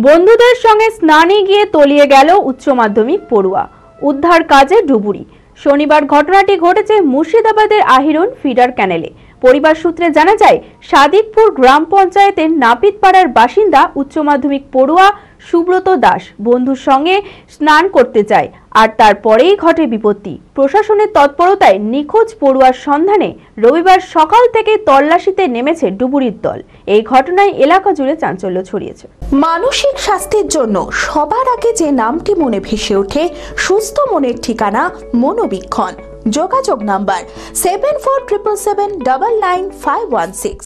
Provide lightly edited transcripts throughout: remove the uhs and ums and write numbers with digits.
বন্ধুদের সঙ্গে স্নানে গিয়ে তলিয়ে গেল উচ্চ মাধ্যমিক পড়ুয়া, উদ্ধার কাজে ডুবুরি। শনিবার ঘটনাটি ঘটেছে মুর্শিদাবাদের আহিরন ফিডার ক্যানেলে। পরিবার সূত্রে জানা যায়, সাদিকপুর গ্রাম পঞ্চায়েতের নাপিতপাড়ার বাসিন্দা উচ্চ মাধ্যমিক পড়ুয়া সুব্রত দাস বন্ধুর সঙ্গে স্নান করতে যায়, আর তারপরেই ঘটে বিপত্তি। প্রশাসনের তৎপরতায় নিখোঁজ পড়ুয়ার সন্ধানে রবিবার সকাল থেকে তল্লাশিতে নেমেছে ডুবুরির দল। এই ঘটনায় এলাকা জুড়ে চাঞ্চল্য ছড়িয়েছে। মানসিক স্বাস্থ্যের জন্য সবার আগে যে নামটি মনে ভেসে ওঠে, সুস্থ মনের ঠিকানা মনোবীক্ষণ। যোগাযোগ নাম্বার 7477799516।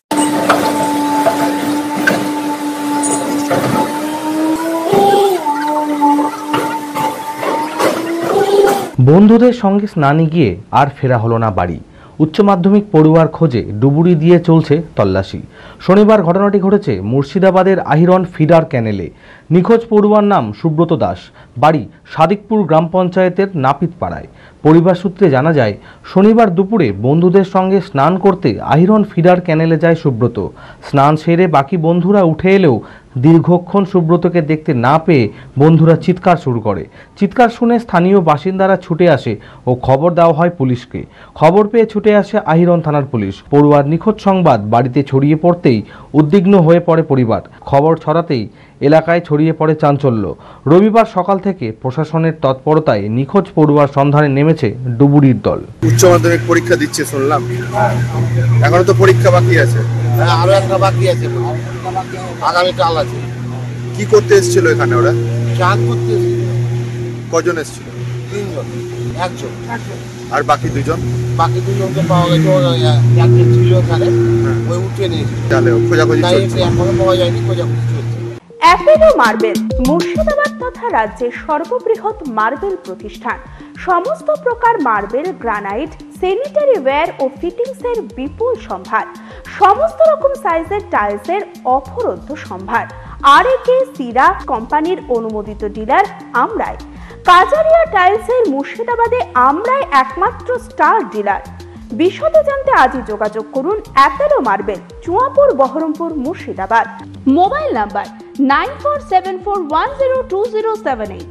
বন্ধুদের সঙ্গে স্নানে গিয়ে আর ফেরা হলো না বাড়ি। উচ্চ মাধ্যমিক পড়ুয়ার খোঁজে ডুবুরি দিয়ে চলছে তল্লাশি। শনিবার ঘটনাটি ঘটেছে মুর্শিদাবাদের আহিরন ফিডার ক্যানেলে। নিখোঁজ পড়ুয়ার নাম সুব্রত দাস, বাড়ি সাদিকপুর গ্রাম পঞ্চায়েতের নাপিতপাড়ায়। পরিবার সূত্রে জানা যায়, শনিবার দুপুরে বন্ধুদের সঙ্গে স্নান করতে আহিরন ফিডার ক্যানেলে যায় সুব্রত। স্নান সেরে বাকি বন্ধুরা উঠে এলেও দীর্ঘক্ষণ সুব্রতকে দেখতে না পেয়ে বন্ধুরা চিৎকার শুরু করে। চিৎকার শুনে স্থানীয় বাসিন্দারা ছুটে আসে ও খবর দেওয়া হয় পুলিশকে। খবর পেয়ে ছুটে আসে আহিরন থানার পুলিশ। পড়ুয়ার নিখোঁজ সংবাদ বাড়িতে ছড়িয়ে পড়তেই উদ্বিগ্ন হয়ে পড়ে পরিবার। খবর ছড়াতেই এলাকায় ছড়িয়ে পড়ে চাঞ্চল্য। রবিবার সকাল থেকে প্রশাসনের তৎপরতায় নিখোঁজ পড়ুয়ার সন্ধানে নেমেছে ডুবুরির দল। উচ্চ মাধ্যমিক পরীক্ষা দিচ্ছে শুনলাম, এখনো তো পরীক্ষা বাকি আছে। হ্যাঁ, আরো একটা বাকি আছে, আগামীকাল আছে। কি করতে এসেছিল এখানে ওরা? চান করতে এসেছিল। কজন এসেছিল? 3 জন, একজন। আর বাকি দুজন? বাকি দুজনকে পাওয়া গেছে, একজন ছিল এখানে, ওই উঠে নিয়েছিল। তাহলে খোঁজাখুঁজি চলছে, এখনো পাওয়া যায়নি, খোঁজাখুঁজি চলছে। অ্যাপেলো মার্বেল মুর্শিদাবাদ তথা রাজ্যের সর্ববৃহৎ মার্বেল প্রতিষ্ঠান। সমস্ত প্রকার মার্বেল, গ্রানাইট, স্যানিটারি ওয়্যার ও ফিটিংসের বিপুল সম্ভার। সমস্ত রকম সাইজের টাইলসের অফুরন্ত সম্ভার। আর.এ.কে সিরা কোম্পানির অনুমোদিত ডিলার আমরাই। কাজারিয়া টাইলসের মুর্শিদাবাদে আমরাই একমাত্র স্টার ডিলার। বিশদে জানতে আজই যোগাযোগ করুন Apollo marble, Chuapur, Baharampur, Murshidabad. Mobile number 9474102078।